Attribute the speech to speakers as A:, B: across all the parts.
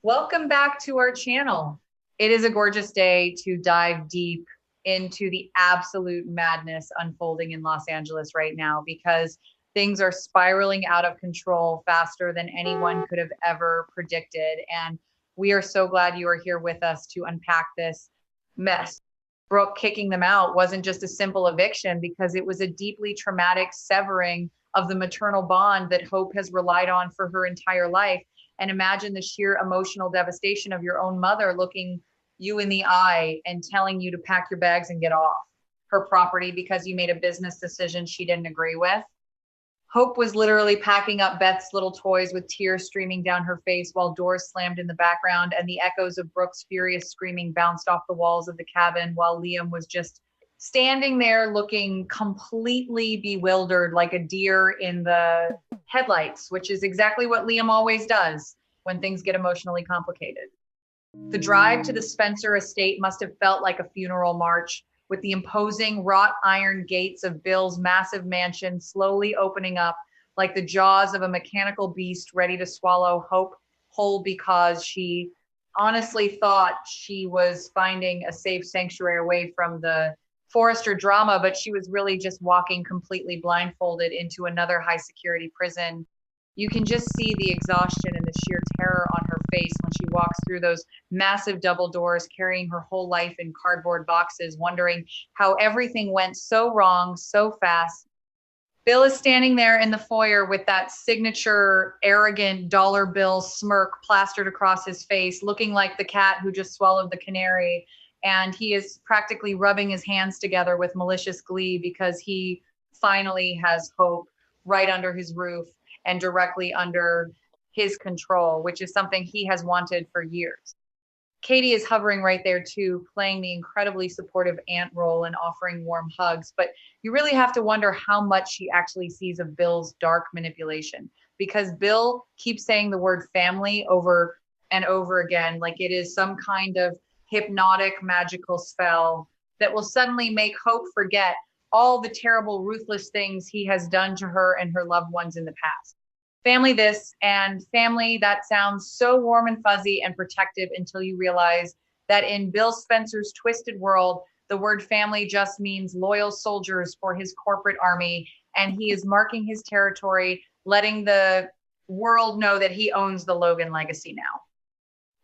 A: Welcome back to our channel. It is a gorgeous day to dive deep into the absolute madness unfolding in Los Angeles right now because things are spiraling out of control faster than anyone could have ever predicted. And we are so glad you are here with us to unpack this mess. Brooke kicking them out wasn't just a simple eviction because it was a deeply traumatic severing of the maternal bond that Hope has relied on for her entire life. And imagine the sheer emotional devastation of your own mother looking you in the eye and telling you to pack your bags and get off her property because you made a business decision she didn't agree with. Hope was literally packing up Beth's little toys with tears streaming down her face while doors slammed in the background and the echoes of Brooke's furious screaming bounced off the walls of the cabin while Liam was just standing there looking completely bewildered like a deer in the headlights, which is exactly what Liam always does when things get emotionally complicated. The drive to the Spencer estate must have felt like a funeral march, with the imposing wrought iron gates of Bill's massive mansion slowly opening up like the jaws of a mechanical beast ready to swallow Hope whole because she honestly thought she was finding a safe sanctuary away from the Forrester drama, but she was really just walking completely blindfolded into another high security prison. You can just see the exhaustion and the sheer terror on her face when she walks through those massive double doors, carrying her whole life in cardboard boxes, wondering how everything went so wrong so fast. Bill is standing there in the foyer with that signature arrogant dollar bill smirk plastered across his face, looking like the cat who just swallowed the canary. And he is practically rubbing his hands together with malicious glee because he finally has Hope right under his roof and directly under his control, which is something he has wanted for years. Katie is hovering right there too, playing the incredibly supportive aunt role and offering warm hugs. But you really have to wonder how much she actually sees of Bill's dark manipulation because Bill keeps saying the word family over and over again, like it is some kind of hypnotic magical spell that will suddenly make Hope forget all the terrible, ruthless things he has done to her and her loved ones in the past. Family this and family that sounds so warm and fuzzy and protective until you realize that in Bill Spencer's twisted world, the word family just means loyal soldiers for his corporate army. And he is marking his territory, letting the world know that he owns the Logan legacy now.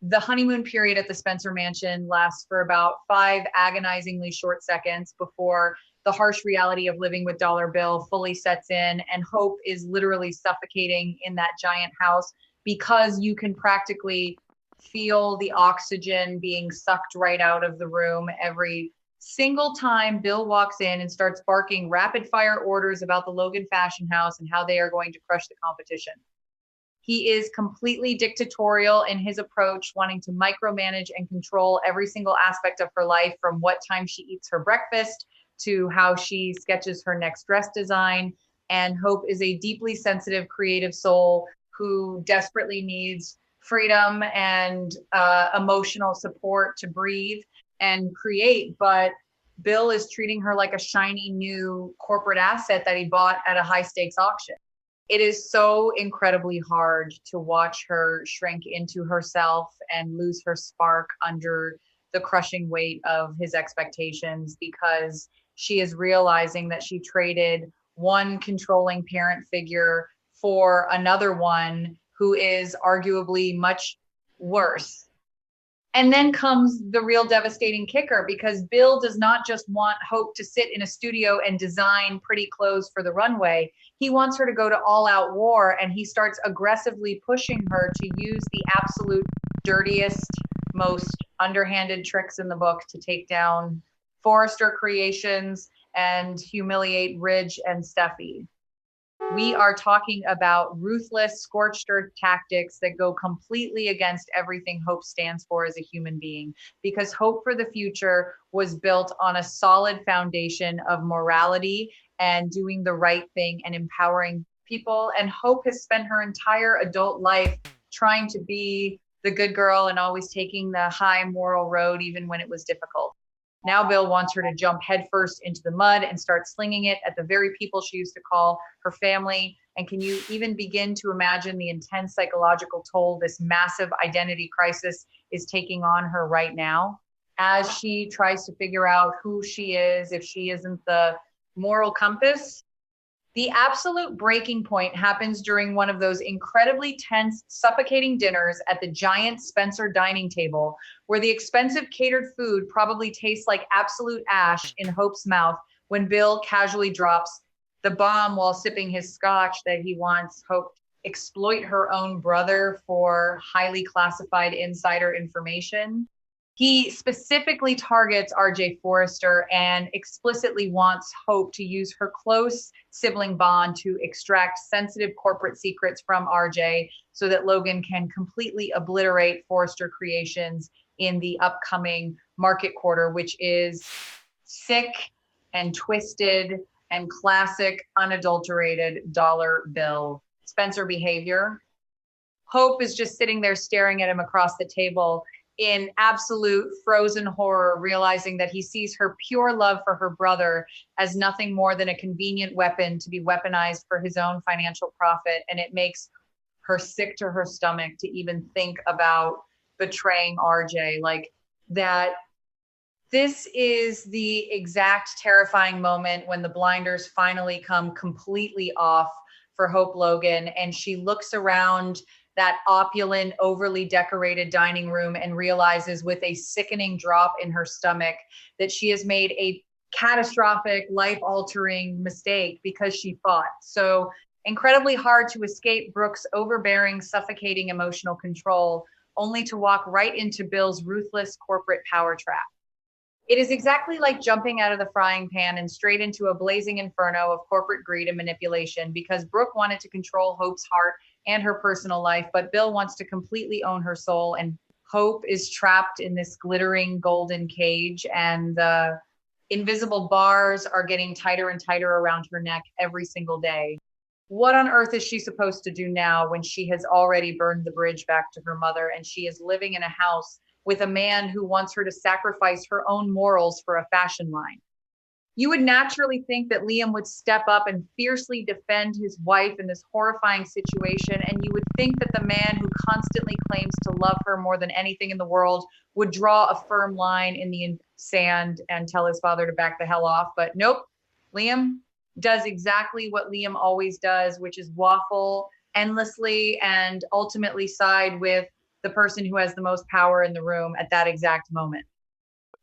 A: The honeymoon period at the Spencer mansion lasts for about 5 agonizingly short seconds before the harsh reality of living with Dollar Bill fully sets in, and Hope is literally suffocating in that giant house because you can practically feel the oxygen being sucked right out of the room every single time Bill walks in and starts barking rapid fire orders about the Logan fashion house and how they are going to crush the competition. He is completely dictatorial in his approach, wanting to micromanage and control every single aspect of her life, from what time she eats her breakfast to how she sketches her next dress design. And Hope is a deeply sensitive, creative soul who desperately needs freedom and emotional support to breathe and create. But Bill is treating her like a shiny new corporate asset that he bought at a high stakes auction. It is so incredibly hard to watch her shrink into herself and lose her spark under the crushing weight of his expectations because she is realizing that she traded one controlling parent figure for another one who is arguably much worse. And then comes the real devastating kicker because Bill does not just want Hope to sit in a studio and design pretty clothes for the runway. He wants her to go to all out war, and he starts aggressively pushing her to use the absolute dirtiest, most underhanded tricks in the book to take down Forrester Creations and humiliate Ridge and Steffi. We are talking about ruthless, scorched earth tactics that go completely against everything Hope stands for as a human being, because Hope for the future was built on a solid foundation of morality and doing the right thing and empowering people. And Hope has spent her entire adult life trying to be the good girl and always taking the high moral road, even when it was difficult. Now Bill wants her to jump headfirst into the mud and start slinging it at the very people she used to call her family. And can you even begin to imagine the intense psychological toll this massive identity crisis is taking on her right now as she tries to figure out who she is if she isn't the moral compass? The absolute breaking point happens during one of those incredibly tense, suffocating dinners at the giant Spencer dining table, where the expensive catered food probably tastes like absolute ash in Hope's mouth when Bill casually drops the bomb while sipping his scotch that he wants Hope to exploit her own brother for highly classified insider information. He specifically targets RJ Forrester and explicitly wants Hope to use her close sibling bond to extract sensitive corporate secrets from RJ so that Logan can completely obliterate Forrester Creations in the upcoming market quarter, which is sick and twisted and classic unadulterated dollar bill Spencer behavior. Hope is just sitting there staring at him across the table in absolute frozen horror, realizing that he sees her pure love for her brother as nothing more than a convenient weapon to be weaponized for his own financial profit. And it makes her sick to her stomach to even think about betraying RJ like that. This is the exact terrifying moment when the blinders finally come completely off for Hope Logan, and she looks around that opulent, overly decorated dining room and realizes with a sickening drop in her stomach that she has made a catastrophic, life-altering mistake because she fought so incredibly hard to escape Brooke's overbearing, suffocating emotional control, only to walk right into Bill's ruthless corporate power trap. It is exactly like jumping out of the frying pan and straight into a blazing inferno of corporate greed and manipulation, because Brooke wanted to control Hope's heart and her personal life, but Bill wants to completely own her soul, and Hope is trapped in this glittering golden cage, and the invisible bars are getting tighter and tighter around her neck every single day. What on earth is she supposed to do now when she has already burned the bridge back to her mother and she is living in a house with a man who wants her to sacrifice her own morals for a fashion line? You would naturally think that Liam would step up and fiercely defend his wife in this horrifying situation, and you would think that the man who constantly claims to love her more than anything in the world would draw a firm line in the sand and tell his father to back the hell off. But nope, Liam does exactly what Liam always does, which is waffle endlessly and ultimately side with the person who has the most power in the room at that exact moment.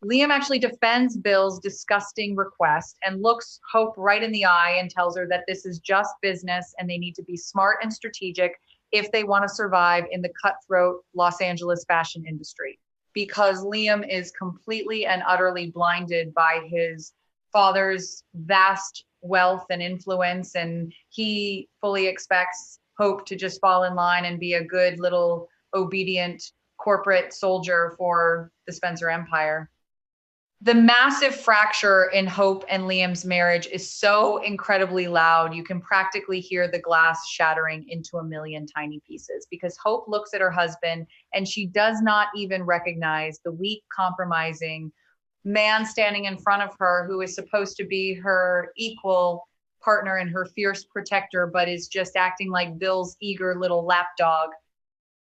A: Liam actually defends Bill's disgusting request and looks Hope right in the eye and tells her that this is just business and they need to be smart and strategic if they want to survive in the cutthroat Los Angeles fashion industry. Because Liam is completely and utterly blinded by his father's vast wealth and influence, and he fully expects Hope to just fall in line and be a good little obedient corporate soldier for the Spencer Empire. The massive fracture in Hope and Liam's marriage is so incredibly loud, you can practically hear the glass shattering into a million tiny pieces, because Hope looks at her husband and she does not even recognize the weak, compromising man standing in front of her who is supposed to be her equal partner and her fierce protector, but is just acting like Bill's eager little lapdog.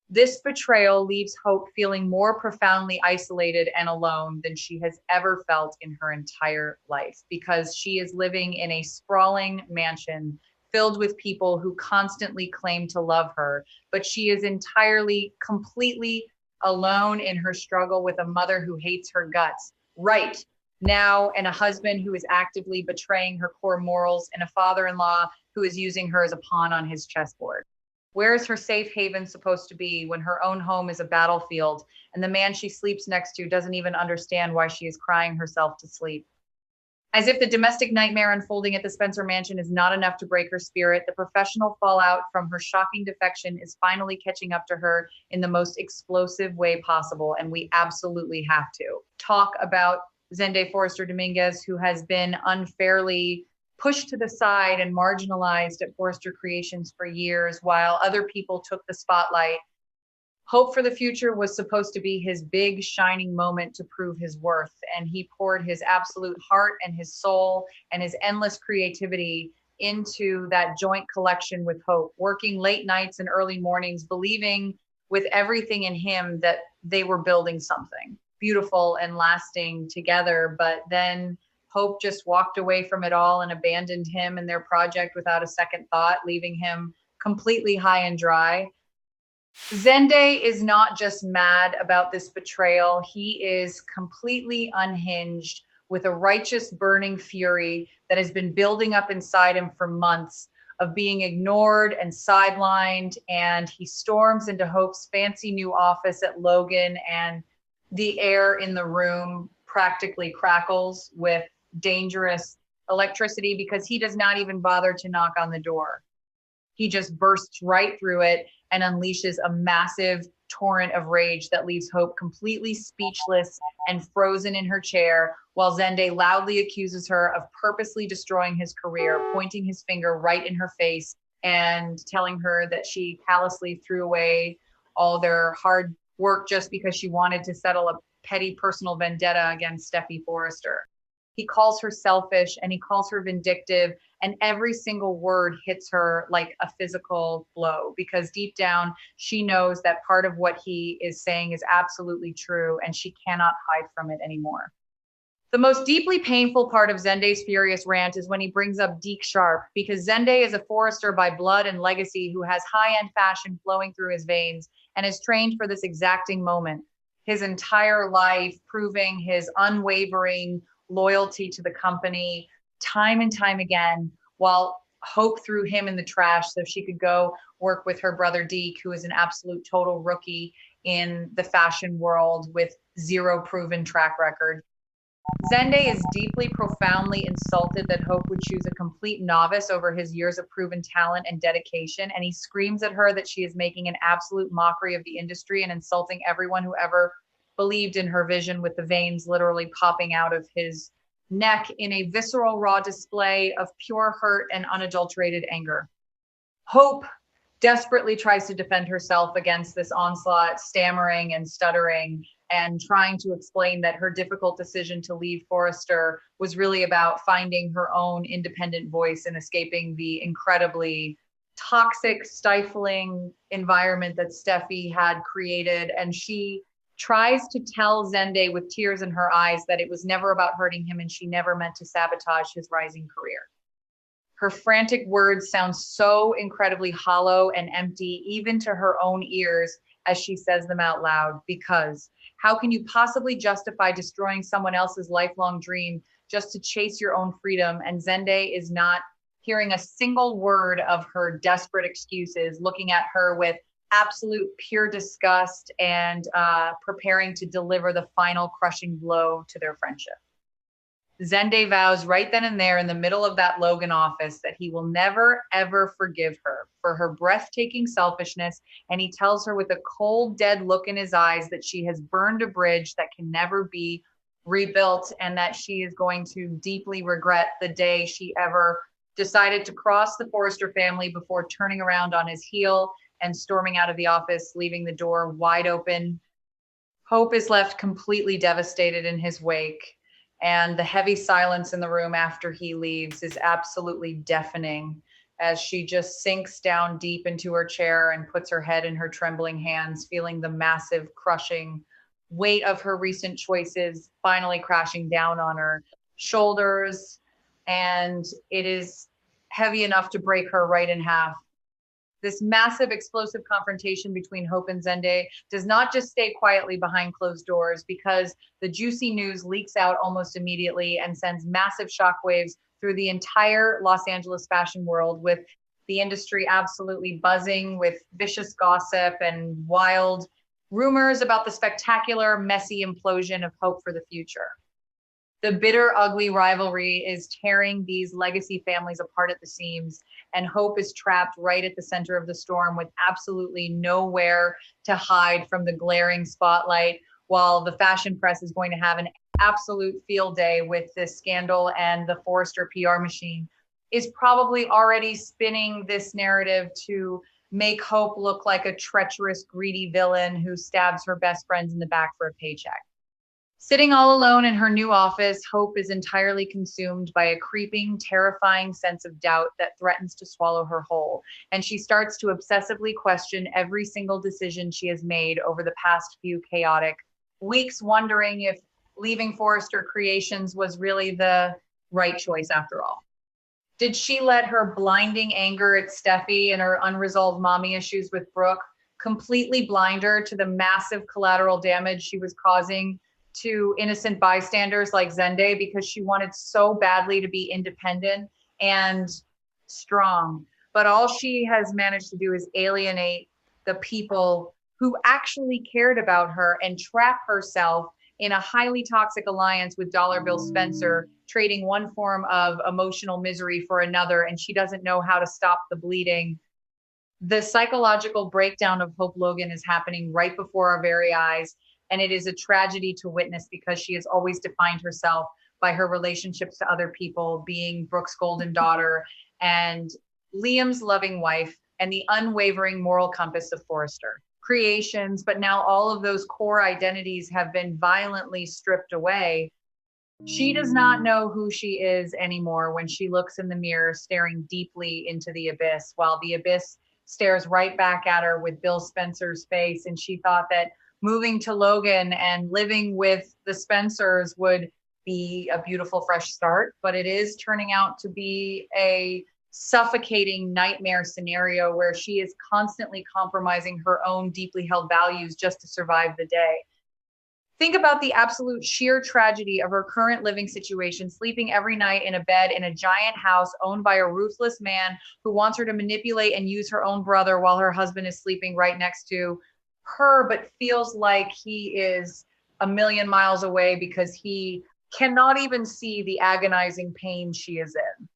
A: This betrayal leaves Hope feeling more profoundly isolated and alone than she has ever felt in her entire life, because she is living in a sprawling mansion filled with people who constantly claim to love her, but she is entirely, completely alone in her struggle with a mother who hates her guts right now, and a husband who is actively betraying her core morals, and a father-in-law who is using her as a pawn on his chessboard. Where is her safe haven supposed to be when her own home is a battlefield and the man she sleeps next to doesn't even understand why she is crying herself to sleep? As if the domestic nightmare unfolding at the Spencer mansion is not enough to break her spirit, the professional fallout from her shocking defection is finally catching up to her in the most explosive way possible, and we absolutely have to talk about Zende Forrester Dominguez, who has been unfairly pushed to the side and marginalized at Forrester Creations for years while other people took the spotlight. Hope for the Future was supposed to be his big shining moment to prove his worth. And he poured his absolute heart and his soul and his endless creativity into that joint collection with Hope, working late nights and early mornings, believing with everything in him that they were building something beautiful and lasting together. But then Hope just walked away from it all and abandoned him and their project without a second thought, leaving him completely high and dry. Zende is not just mad about this betrayal, he is completely unhinged with a righteous burning fury that has been building up inside him for months of being ignored and sidelined. And he storms into Hope's fancy new office at Logan, and the air in the room practically crackles with dangerous electricity because he does not even bother to knock on the door. He just bursts right through it and unleashes a massive torrent of rage that leaves Hope completely speechless and frozen in her chair, while Zende loudly accuses her of purposely destroying his career, pointing his finger right in her face and telling her that she callously threw away all their hard work just because she wanted to settle a petty personal vendetta against Steffi Forrester. He calls her selfish and he calls her vindictive, and every single word hits her like a physical blow because deep down she knows that part of what he is saying is absolutely true and she cannot hide from it anymore. The most deeply painful part of Zende's furious rant is when he brings up Deke Sharp, because Zende is a Forrester by blood and legacy who has high-end fashion flowing through his veins and is trained for this exacting moment. His entire life proving his unwavering loyalty to the company time and time again, while Hope threw him in the trash so she could go work with her brother Deke, who is an absolute total rookie in the fashion world with zero proven track record. Zende is deeply, profoundly insulted that Hope would choose a complete novice over his years of proven talent and dedication, and he screams at her that she is making an absolute mockery of the industry and insulting everyone who ever believed in her vision, with the veins literally popping out of his neck in a visceral, raw display of pure hurt and unadulterated anger. Hope desperately tries to defend herself against this onslaught, stammering and stuttering and trying to explain that her difficult decision to leave Forrester was really about finding her own independent voice and escaping the incredibly toxic, stifling environment that Steffi had created. And she tries to tell Zende with tears in her eyes that it was never about hurting him and she never meant to sabotage his rising career. Her frantic words sound so incredibly hollow and empty, even to her own ears, as she says them out loud, because how can you possibly justify destroying someone else's lifelong dream just to chase your own freedom? And Zende is not hearing a single word of her desperate excuses, looking at her with absolute pure disgust and preparing to deliver the final crushing blow to their friendship. Zende vows right then and there in the middle of that Logan office that he will never, ever forgive her for her breathtaking selfishness. And he tells her with a cold, dead look in his eyes that she has burned a bridge that can never be rebuilt and that she is going to deeply regret the day she ever decided to cross the Forrester family before turning around on his heel and storming out of the office, leaving the door wide open. Hope is left completely devastated in his wake. And the heavy silence in the room after he leaves is absolutely deafening as she just sinks down deep into her chair and puts her head in her trembling hands, feeling the massive, crushing weight of her recent choices finally crashing down on her shoulders. And it is heavy enough to break her right in half. This massive explosive confrontation between Hope and Zende does not just stay quietly behind closed doors, because the juicy news leaks out almost immediately and sends massive shockwaves through the entire Los Angeles fashion world, with the industry absolutely buzzing with vicious gossip and wild rumors about the spectacular, messy implosion of Hope for the Future. The bitter, ugly rivalry is tearing these legacy families apart at the seams, and Hope is trapped right at the center of the storm with absolutely nowhere to hide from the glaring spotlight, while the fashion press is going to have an absolute field day with this scandal, and the Forrester PR machine is probably already spinning this narrative to make Hope look like a treacherous, greedy villain who stabs her best friends in the back for a paycheck. Sitting all alone in her new office, Hope is entirely consumed by a creeping, terrifying sense of doubt that threatens to swallow her whole. And she starts to obsessively question every single decision she has made over the past few chaotic weeks, wondering if leaving Forrester Creations was really the right choice after all. Did she let her blinding anger at Steffi and her unresolved mommy issues with Brooke completely blind her to the massive collateral damage she was causing to innocent bystanders like Zende because she wanted so badly to be independent and strong? But all she has managed to do is alienate the people who actually cared about her and trap herself in a highly toxic alliance with Dollar Bill Spencer, trading one form of emotional misery for another, and she doesn't know how to stop the bleeding. The psychological breakdown of Hope Logan is happening right before our very eyes, and it is a tragedy to witness because she has always defined herself by her relationships to other people, being Brooke's golden daughter and Liam's loving wife, and the unwavering moral compass of Forrester Creations. But now all of those core identities have been violently stripped away. She does not know who she is anymore when she looks in the mirror, staring deeply into the abyss, while the abyss stares right back at her with Bill Spencer's face. And she thought that moving to Logan and living with the Spencers would be a beautiful fresh start, but it is turning out to be a suffocating nightmare scenario where she is constantly compromising her own deeply held values just to survive the day. Think about the absolute sheer tragedy of her current living situation, sleeping every night in a bed in a giant house owned by a ruthless man who wants her to manipulate and use her own brother while her husband is sleeping right next to her, but feels like he is a million miles away because he cannot even see the agonizing pain she is in.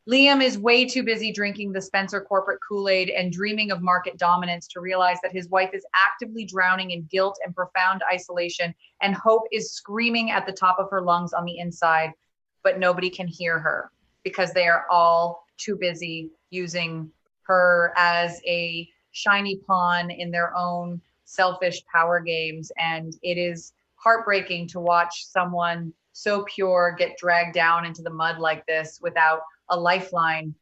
A: Liam is way too busy drinking the Spencer corporate Kool-Aid and dreaming of market dominance to realize that his wife is actively drowning in guilt and profound isolation, and Hope is screaming at the top of her lungs on the inside, but nobody can hear her because they are all too busy using her as a shiny pawn in their own selfish power games. And it is heartbreaking to watch someone so pure get dragged down into the mud like this without a lifeline.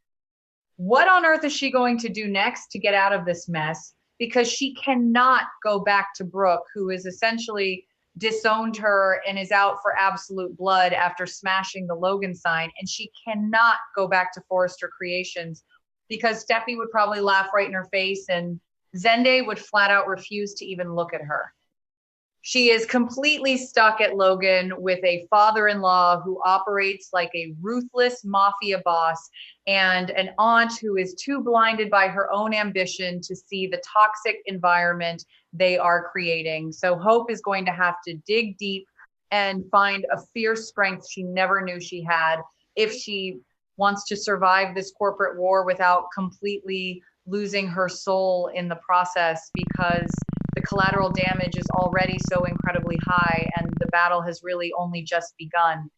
A: What on earth is she going to do next to get out of this mess? Because she cannot go back to Brooke, who has essentially disowned her and is out for absolute blood after smashing the Logan sign. And she cannot go back to Forrester Creations because Steffi would probably laugh right in her face and Zende would flat out refuse to even look at her. She is completely stuck at Logan with a father-in-law who operates like a ruthless mafia boss and an aunt who is too blinded by her own ambition to see the toxic environment they are creating. So Hope is going to have to dig deep and find a fierce strength she never knew she had if she wants to survive this corporate war without completely losing her soul in the process, because the collateral damage is already so incredibly high and the battle has really only just begun.